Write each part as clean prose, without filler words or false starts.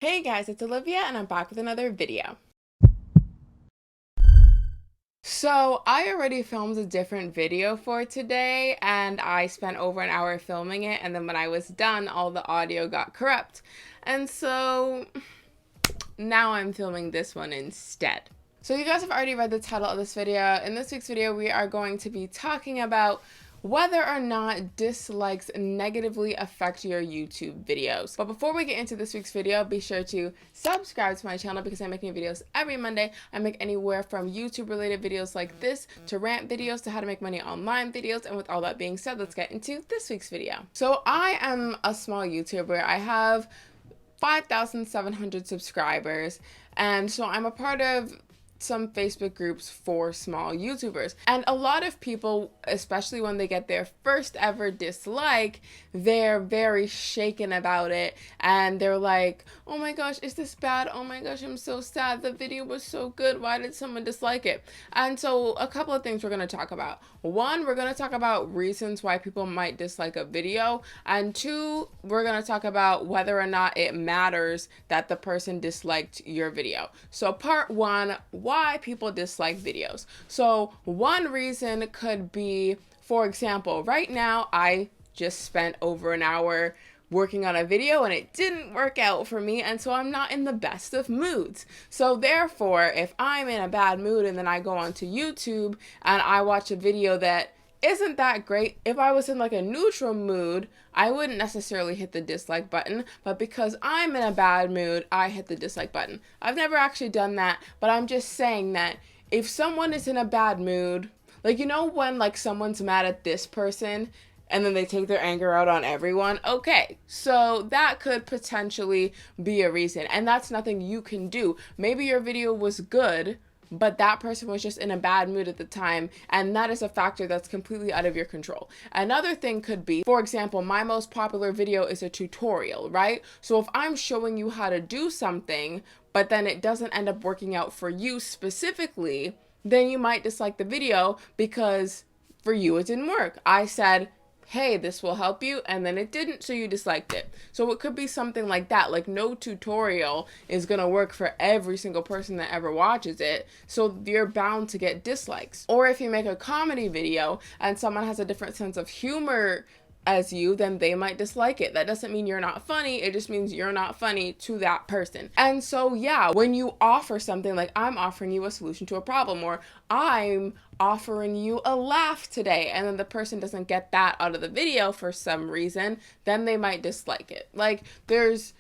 Hey guys, it's Olivia and I'm back with another video. So I already filmed a different video for today and I spent over an hour filming it, and then when I was done all the audio got corrupt. And so now I'm filming this one instead. So you guys have already read the title of this video. In this week's video we are going to be talking about whether or not dislikes negatively affect your YouTube videos. But before we get into this week's video, be sure to subscribe to my channel because I'm making videos every Monday. I make anywhere from YouTube related videos like this to rant videos to how to make money online videos. And with all that being said, let's get into this week's video. So I am a small YouTuber. I have 5,700 subscribers, and so I'm a part of some Facebook groups for small YouTubers. And a lot of people, especially when they get their first ever dislike, they're very shaken about it and they're like, oh my gosh, is this bad? Oh my gosh, I'm so sad. The video was so good. Why did someone dislike it? And so a couple of things we're going to talk about. One, we're going to talk about reasons why people might dislike a video. And two, we're going to talk about whether or not it matters that the person disliked your video. So part one, why people dislike videos. So one reason could be, for example, right now I just spent over an hour working on a video and it didn't work out for me, and so I'm not in the best of moods. So therefore, if I'm in a bad mood and then I go onto YouTube and I watch a video that isn't that great, if I was in like a neutral mood, I wouldn't necessarily hit the dislike button, but because I'm in a bad mood, I hit the dislike button. I've never actually done that, but I'm just saying that if someone is in a bad mood, like, you know, when like someone's mad at this person and then they take their anger out on everyone. Okay, so that could potentially be a reason, and that's nothing you can do. Maybe your video was good, but that person was just in a bad mood at the time, and that is a factor that's completely out of your control. Another thing could be, for example, my most popular video is a tutorial, right? So if I'm showing you how to do something, but then it doesn't end up working out for you specifically, then you might dislike the video because for you it didn't work. I said, hey, this will help you, and then it didn't, so you disliked it. So it could be something like that. Like, no tutorial is gonna work for every single person that ever watches it, so you're bound to get dislikes. Or if you make a comedy video and someone has a different sense of humor as you, then they might dislike it. That doesn't mean you're not funny, it just means you're not funny to that person. And so yeah, when you offer something like, I'm offering you a solution to a problem, or I'm offering you a laugh today, and then the person doesn't get that out of the video for some reason, then they might dislike it. Like, there's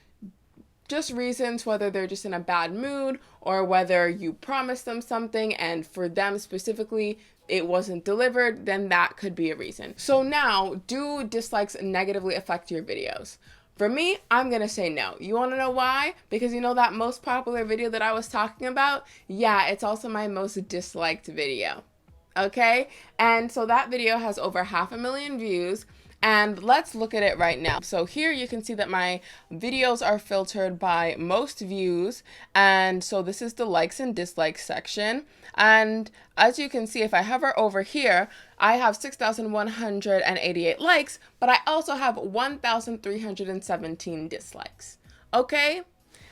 just reasons, whether they're just in a bad mood or whether you promised them something and for them specifically it wasn't delivered, then that could be a reason. So now, do dislikes negatively affect your videos? For me, I'm gonna say no. You wanna know why? Because you know that most popular video that I was talking about? Yeah, it's also my most disliked video. Okay? And so that video has over 500,000 views. And let's look at it right now. So here you can see that my videos are filtered by most views. And so this is the likes and dislikes section. And as you can see, if I hover over here, I have 6,188 likes, but I also have 1,317 dislikes. Okay?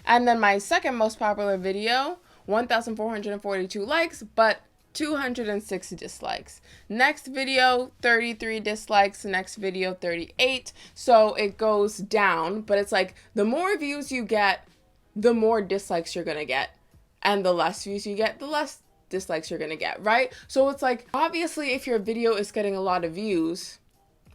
And then my second most popular video, 1,442 likes, but 206 dislikes. Next video, 33 dislikes. Next video, 38. So it goes down, but it's like the more views you get, the more dislikes you're gonna get. And the less views you get, the less dislikes you're gonna get, right? So it's like, obviously, if your video is getting a lot of views,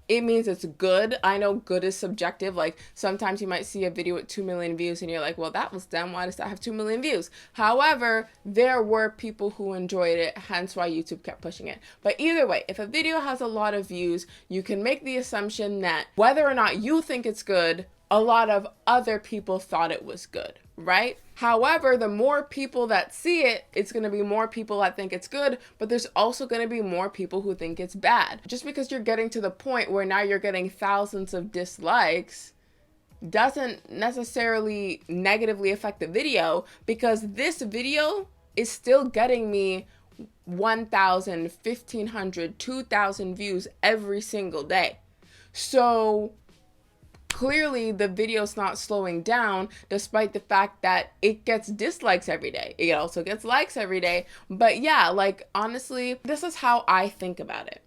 it means it's good. I know good is subjective. Like, sometimes you might see a video with 2 million views and you're like, well, that was dumb. Why does that have 2 million views? However, there were people who enjoyed it, hence why YouTube kept pushing it. But either way, if a video has a lot of views, you can make the assumption that whether or not you think it's good, a lot of other people thought it was good, right? However, the more people that see it, it's going to be more people that think it's good, but there's also going to be more people who think it's bad. Just because you're getting to the point where now you're getting thousands of dislikes doesn't necessarily negatively affect the video, because this video is still getting me 1,000, 1,500, 2,000 views every single day. So clearly the video's not slowing down despite the fact that it gets dislikes every day. It also gets likes every day. But yeah, like honestly, this is how I think about it.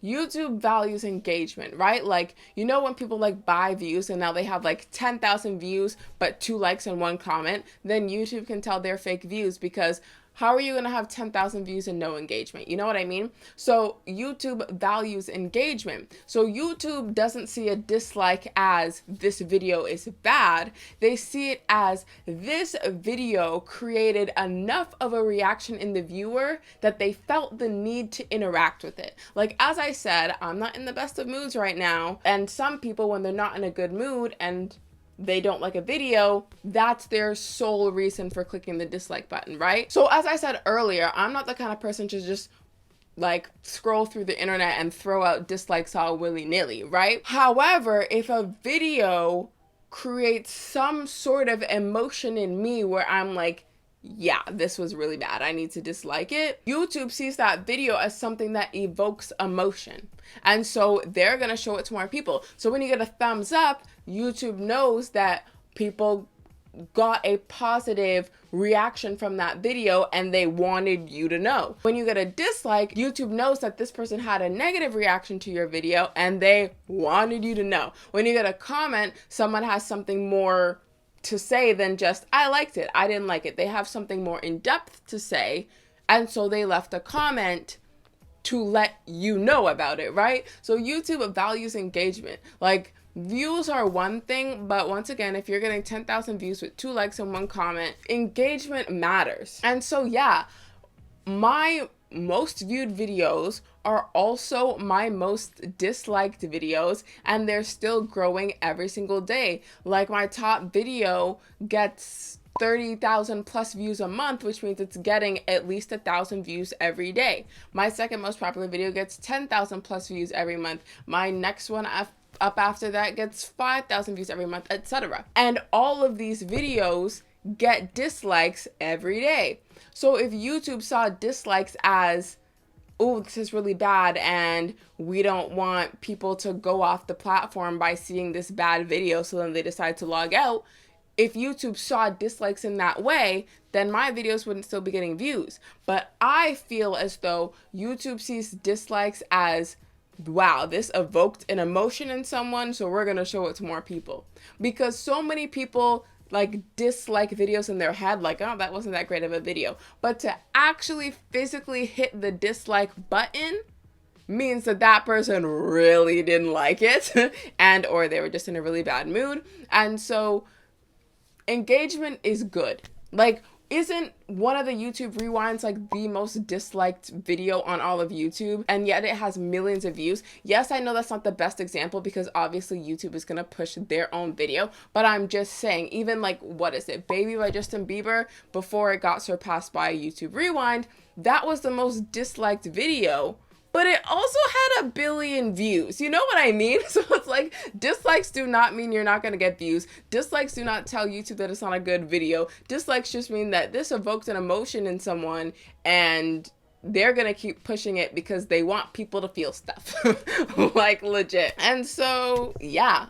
YouTube values engagement, right? Like, you know, when people like buy views and now they have like 10,000 views, but 2 likes and 1 comment, then YouTube can tell they're fake views, because how are you going to have 10,000 views and no engagement? You know what I mean? So YouTube values engagement. So YouTube doesn't see a dislike as this video is bad. They see it as this video created enough of a reaction in the viewer that they felt the need to interact with it. Like, as I said, I'm not in the best of moods right now. And some people, when they're not in a good mood and they don't like a video, that's their sole reason for clicking the dislike button, right? So as I said earlier, I'm not the kind of person to just like scroll through the internet and throw out dislikes all willy-nilly, right? However, if a video creates some sort of emotion in me where I'm like, yeah, this was really bad, I need to dislike it, YouTube sees that video as something that evokes emotion. And so they're going to show it to more people. So when you get a thumbs up, YouTube knows that people got a positive reaction from that video and they wanted you to know. When you get a dislike, YouTube knows that this person had a negative reaction to your video and they wanted you to know. When you get a comment, someone has something more to say than just, I liked it, I didn't like it. They have something more in depth to say, and so they left a comment to let you know about it, right? So YouTube values engagement. Like, views are one thing, but once again, if you're getting 10,000 views with 2 likes and 1 comment, engagement matters. And so yeah, my most viewed videos are also my most disliked videos, and they're still growing every single day. Like, my top video gets 30,000 plus views a month, which means it's getting at least 1,000 views every day. My second most popular video gets 10,000 plus views every month. My next one up after that gets 5,000 views every month, etc. And all of these videos get dislikes every day. So if YouTube saw dislikes as, oh, this is really bad and we don't want people to go off the platform by seeing this bad video, so then they decide to log out, if YouTube saw dislikes in that way, then my videos wouldn't still be getting views. But I feel as though YouTube sees dislikes as, wow, this evoked an emotion in someone, so we're gonna show it to more people. Because so many people like dislike videos in their head, like, oh, that wasn't that great of a video. But to actually physically hit the dislike button means that that person really didn't like it and or they were just in a really bad mood. And so engagement is good. Like, isn't one of the YouTube rewinds like the most disliked video on all of YouTube, and yet it has millions of views? Yes, I know that's not the best example because obviously YouTube is gonna push their own video, but I'm just saying, even like, what is it, Baby by Justin Bieber, before it got surpassed by YouTube Rewind, that was the most disliked video, but it also had 1 billion views. You know what I mean? So it's like, dislikes do not mean you're not going to get views. Dislikes do not tell YouTube that it's not a good video. Dislikes just mean that this evoked an emotion in someone and they're going to keep pushing it because they want people to feel stuff. Like, legit. And so, yeah,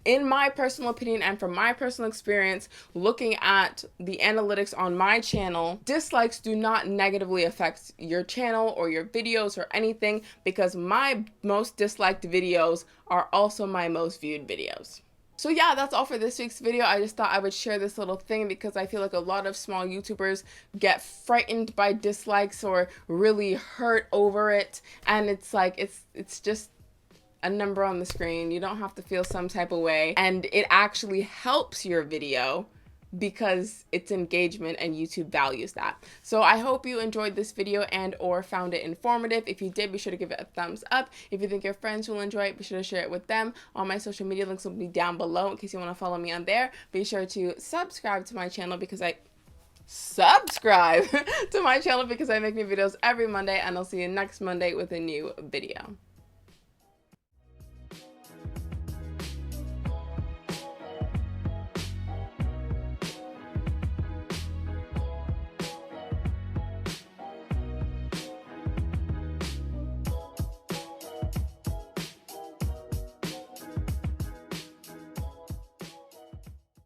in my personal opinion and from my personal experience, looking at the analytics on my channel, dislikes do not negatively affect your channel or your videos or anything, because my most disliked videos are also my most viewed videos. So yeah, that's all for this week's video. I just thought I would share this little thing because I feel like a lot of small YouTubers get frightened by dislikes or really hurt over it. And it's like, it's just a number on the screen. You don't have to feel some type of way, and it actually helps your video because it's engagement and YouTube values that. So I hope you enjoyed this video and or found it informative. If you did, be sure to give it a thumbs up. If you think your friends will enjoy it, be sure to share it with them. All my social media links will be down below in case you want to follow me on there. Be sure to subscribe to my channel because I make new videos every Monday, and I'll see you next Monday with a new video.